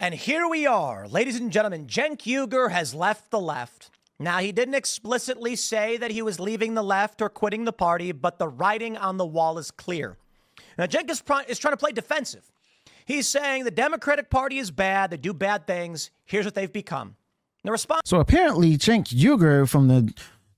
And here we are, ladies and gentlemen. Cenk Uygur has left the left. Now, he didn't explicitly say that he was leaving the left or quitting the party, but the writing on the wall is clear. Now, Cenk is trying to play defensive. He's saying the Democratic Party is bad. They do bad things. Here's what they've become. The response. So apparently, Cenk Uygur from the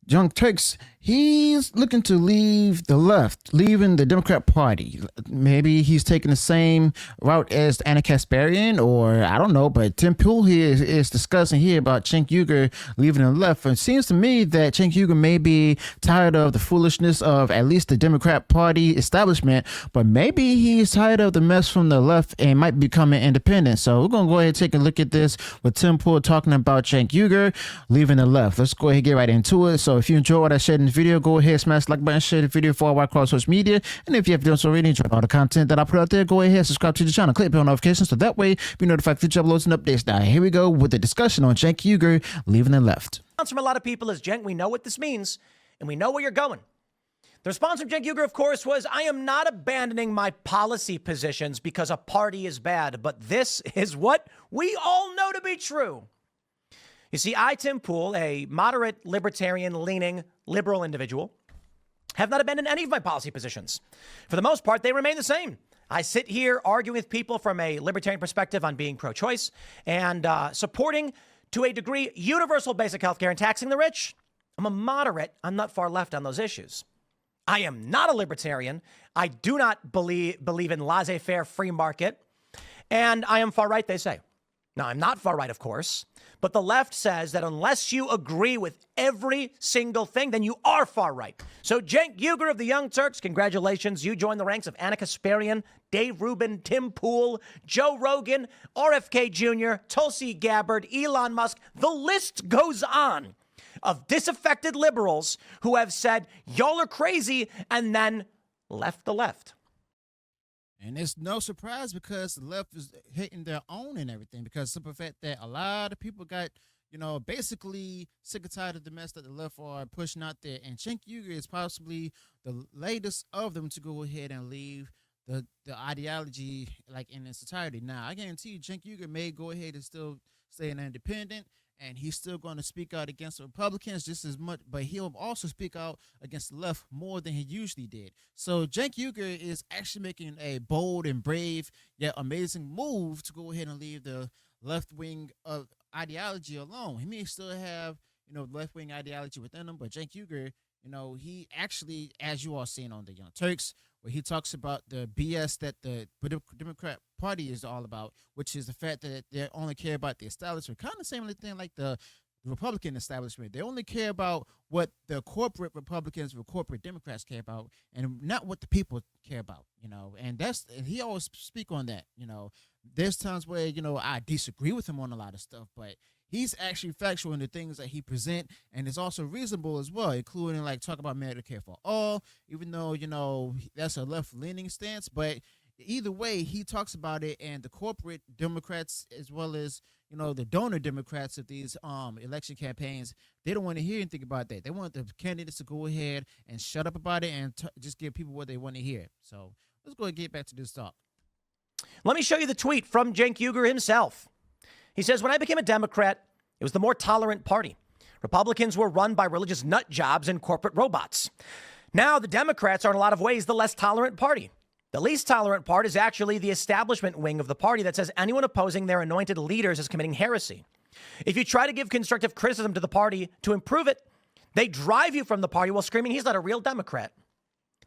Young Turks, he's looking to leave the left, leaving the Democrat Party. Maybe he's taking the same route as Anna Kasparian, or I don't know, but Tim Pool here is discussing here about Cenk Uygur leaving the left. And it seems to me that Cenk Uygur may be tired of the foolishness of at least the Democrat Party establishment, but maybe he's tired of the mess from the left and might be becoming independent. So we're going to go ahead and take a look at this with Tim Pool talking about Cenk Uygur leaving the left. Let's go ahead and get right into it. So if you enjoy what I shared in the video, go ahead, smash the like button, share the video for our across social media. And if you haven't done so already, enjoy all the content that I put out there, go ahead, subscribe to the channel, click bell notifications so that way be notified for future uploads and updates. Now, here we go with the discussion on Cenk Uygur leaving the left. From a lot of people is, Cenk, we know what this means, and we know where you're going. The response from Cenk Uygur, of course, was, I am not abandoning my policy positions because a party is bad, but this is what we all know to be true. You see, I, Tim Pool, a moderate, libertarian-leaning, liberal individual, have not abandoned any of my policy positions. For the most part, they remain the same. I sit here arguing with people from a libertarian perspective on being pro-choice and supporting, to a degree, universal basic health care and taxing the rich. I'm a moderate. I'm not far left on those issues. I am not a libertarian. I do not believe in laissez-faire free market. And I am far right, they say. Now, I'm not far right, of course, but the left says that unless you agree with every single thing, then you are far right. So Cenk Uygur of the Young Turks, congratulations. You joined the ranks of Anna Kasparian, Dave Rubin, Tim Pool, Joe Rogan, RFK Jr., Tulsi Gabbard, Elon Musk. The list goes on of disaffected liberals who have said, y'all are crazy, and then left the left. And it's no surprise because the left is hitting their own and everything, because simple fact that a lot of people got, basically sick and tired of the mess that the left are pushing out there. And Cenk Uygur is possibly the latest of them to go ahead and leave the ideology like in its entirety. Now, I guarantee you Cenk Uygur may go ahead and still stay an independent, and he's still going to speak out against the Republicans just as much, but he'll also speak out against the left more than he usually did. So Cenk Uygur is actually making a bold and brave yet amazing move to go ahead and leave the left-wing ideology alone. He may still have, left-wing ideology within him, but Cenk Uygur, he actually, as you all seen on the Young Turks, where he talks about the BS that the Democrat Party is all about, which is the fact that they only care about the establishment, kind of the same thing like the Republican establishment. They only care about what the corporate Republicans or corporate Democrats care about, and not what the people care about, and he always speak on that. There's times where, I disagree with him on a lot of stuff, but he's actually factual in the things that he present, and it's also reasonable as well, including like talk about Medicare for all, even though, that's a left-leaning stance. But either way, he talks about it, and the corporate Democrats as well as, the donor Democrats of these election campaigns, they don't want to hear anything about that. They want the candidates to go ahead and shut up about it and just give people what they want to hear. So let's go and get back to this talk. Let me show you the tweet from Cenk Uygur himself. He says, when I became a Democrat, it was the more tolerant party. Republicans were run by religious nut jobs and corporate robots. Now the Democrats are in a lot of ways the less tolerant party. The least tolerant part is actually the establishment wing of the party that says anyone opposing their anointed leaders is committing heresy. If you try to give constructive criticism to the party to improve it, they drive you from the party while screaming he's not a real Democrat.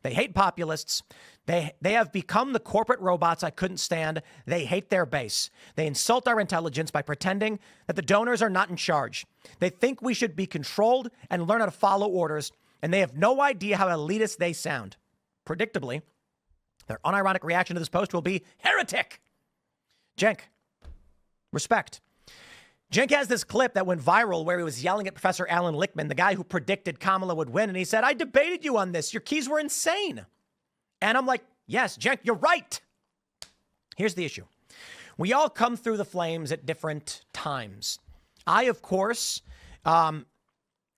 They hate populists. They have become the corporate robots I couldn't stand. They hate their base. They insult our intelligence by pretending that the donors are not in charge. They think we should be controlled and learn how to follow orders, and they have no idea how elitist they sound. Predictably, their unironic reaction to this post will be heretic. Cenk, respect. Cenk has this clip that went viral where he was yelling at Professor Alan Lichtman, the guy who predicted Kamala would win. And he said, I debated you on this. Your keys were insane. And I'm like, yes, Cenk, you're right. Here's the issue. We all come through the flames at different times. I, of course,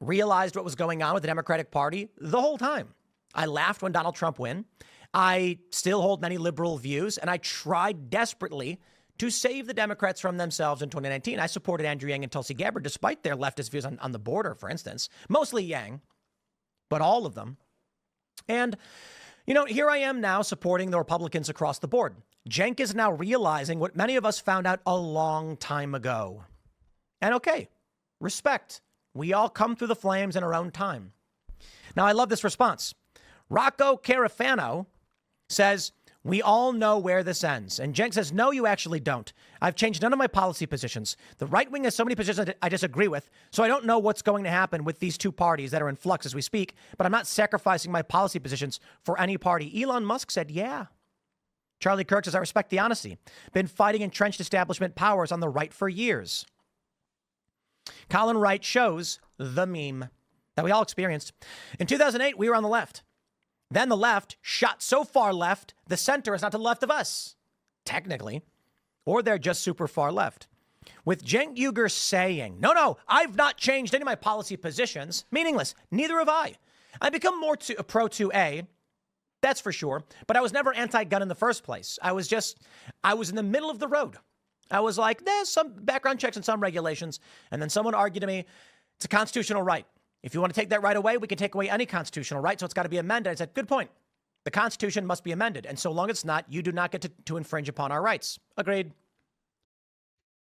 realized what was going on with the Democratic Party the whole time. I laughed when Donald Trump won. I still hold many liberal views, and I tried desperately to save the Democrats from themselves in 2019. I supported Andrew Yang and Tulsi Gabbard, despite their leftist views on the border, for instance. Mostly Yang, but all of them. And, here I am now supporting the Republicans across the board. Cenk is now realizing what many of us found out a long time ago. And okay, respect. We all come through the flames in our own time. Now, I love this response. Rocco Carafano says, we all know where this ends. And Cenk says, no, you actually don't. I've changed none of my policy positions. The right wing has so many positions I disagree with, so I don't know what's going to happen with these two parties that are in flux as we speak, but I'm not sacrificing my policy positions for any party. Elon Musk said, yeah. Charlie Kirk says, I respect the honesty. Been fighting entrenched establishment powers on the right for years. Colin Wright shows the meme that we all experienced. In 2008, we were on the left. Then the left shot so far left, the center is not to the left of us, technically, or they're just super far left. With Cenk Uygur saying, no, I've not changed any of my policy positions, meaningless. Neither have I. I've become more pro 2A, that's for sure, but I was never anti-gun in the first place. I was in the middle of the road. I was like, there's some background checks and some regulations, and then someone argued to me, it's a constitutional right. If you want to take that right away, we can take away any constitutional right, so it's got to be amended. I said, good point. The Constitution must be amended, and so long as it's not, you do not get to infringe upon our rights. Agreed.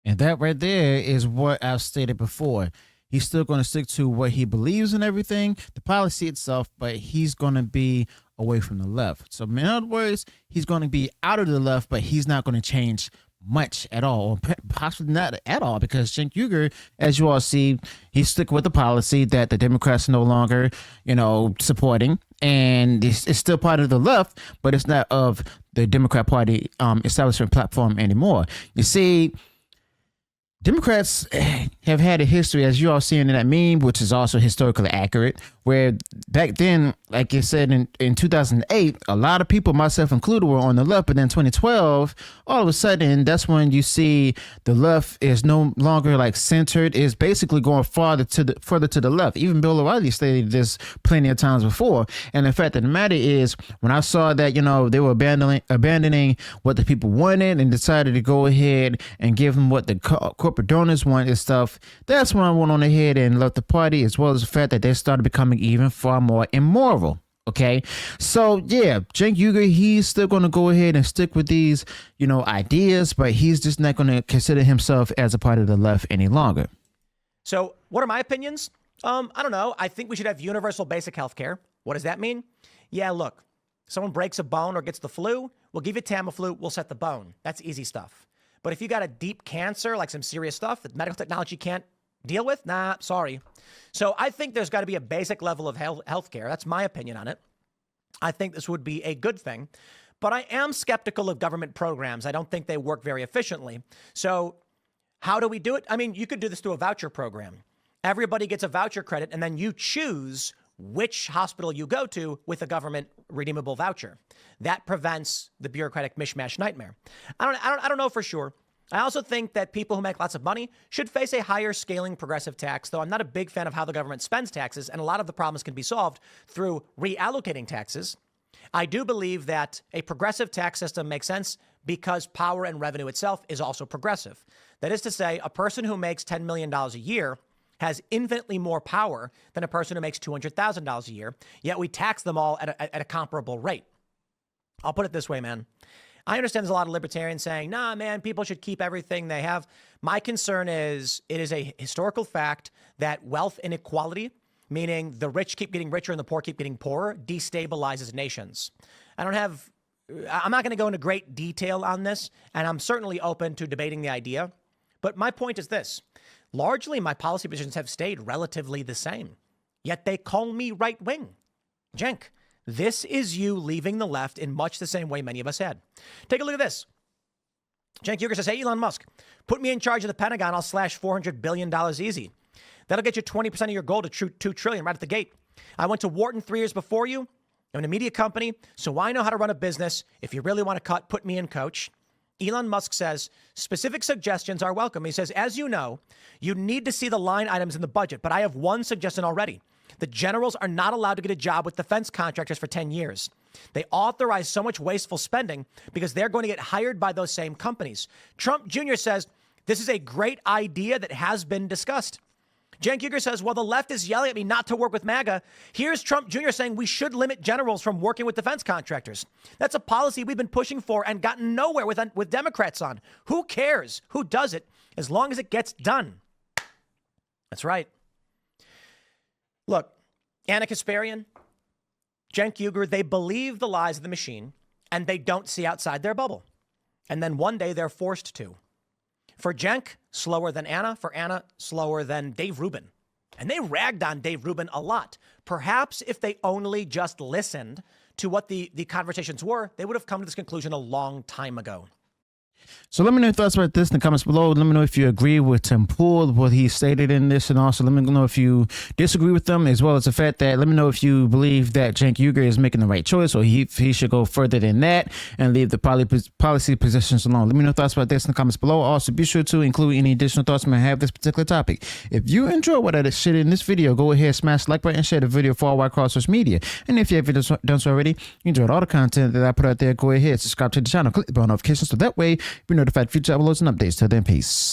And that right there is what I've stated before. He's still going to stick to what he believes in everything, the policy itself, but he's going to be away from the left. So in other words, he's going to be out of the left, but he's not going to change much at all, or possibly not at all, because Cenk Uygur, as you all see, he's sticking with the policy that the Democrats are no longer, supporting, and it's still part of the left, but it's not of the Democrat Party establishment platform anymore. You see, Democrats have had a history, as you all see in that meme, which is also historically accurate, where back then, like you said, in 2008, a lot of people, myself included, were on the left. But then 2012, all of a sudden, that's when you see the left is no longer like centered, is basically going further to the left. Even Bill O'Reilly stated this plenty of times before. And the fact of the matter is, when I saw that, they were abandoning what the people wanted and decided to go ahead and give them what the corporate donors want and stuff, that's when I went on ahead and left the party, as well as the fact that they started becoming even far more immoral. Okay, so yeah, Cenk Uygur, he's still going to go ahead and stick with these, ideas, but he's just not going to consider himself as a part of the left any longer. So what are my opinions? I don't know. I think we should have universal basic health care. What does that mean? Yeah, look, someone breaks a bone or gets the flu, we'll give you Tamiflu, we'll set the bone. That's easy stuff. But if you got a deep cancer, like some serious stuff that medical technology can't deal with, nah, sorry. So I think there's got to be a basic level of health care. That's my opinion on it. I think this would be a good thing. But I am skeptical of government programs. I don't think they work very efficiently. So how do we do it? I mean, you could do this through a voucher program. Everybody gets a voucher credit, and then you choose which hospital you go to with a government redeemable voucher. That prevents the bureaucratic mishmash nightmare. I don't know for sure. I also think that people who make lots of money should face a higher scaling progressive tax, though I'm not a big fan of how the government spends taxes, and a lot of the problems can be solved through reallocating taxes. I do believe that a progressive tax system makes sense because power and revenue itself is also progressive. That is to say, a person who makes $10 million a year has infinitely more power than a person who makes $200,000 a year, yet we tax them all at a comparable rate. I'll put it this way, man. I understand there's a lot of libertarians saying, nah, man, people should keep everything they have. My concern is it is a historical fact that wealth inequality, meaning the rich keep getting richer and the poor keep getting poorer, destabilizes nations. I'm not going to go into great detail on this, and I'm certainly open to debating the idea. But my point is this. Largely, my policy positions have stayed relatively the same, yet they call me right wing. Cenk, this is you leaving the left in much the same way many of us had. Take a look at this. Cenk Uygur says, hey, Elon Musk, put me in charge of the Pentagon. I'll slash $400 billion easy. That'll get you 20% of your goal to $2 trillion right at the gate. I went to Wharton 3 years before you. I'm in a media company, so I know how to run a business. If you really want to cut, put me in, coach. Elon Musk says, specific suggestions are welcome. He says, as you know, you need to see the line items in the budget, but I have one suggestion already. The generals are not allowed to get a job with defense contractors for 10 years. They authorize so much wasteful spending because they're going to get hired by those same companies. Trump Jr. says this is a great idea that has been discussed. Cenk Uygur says, well, the left is yelling at me not to work with MAGA. Here's Trump Jr. saying we should limit generals from working with defense contractors. That's a policy we've been pushing for and gotten nowhere with Democrats on. Who cares who does it as long as it gets done? That's right. Look, Ana Kasparian, Cenk Uygur, they believe the lies of the machine and they don't see outside their bubble. And then one day they're forced to. For Cenk, slower than Anna. For Anna, slower than Dave Rubin. And they ragged on Dave Rubin a lot. Perhaps if they only just listened to what the conversations were, they would have come to this conclusion a long time ago. So let me know your thoughts about this in the comments below. Let me know if you agree with Tim Pool, what he stated in this, and also let me know if you disagree with them, as well as the fact that let me know if you believe that Cenk Uygur is making the right choice or he should go further than that and leave the policy positions alone. Let me know your thoughts about this in the comments below. Also, be sure to include any additional thoughts you may have this particular topic. If you enjoy what I shared in this video, go ahead, smash the like button, and share the video for all white across social media. And if you haven't done so already, you enjoyed all the content that I put out there, go ahead, subscribe to the channel, click the bell notifications so that way you'll be notified future uploads and updates. Till then, peace.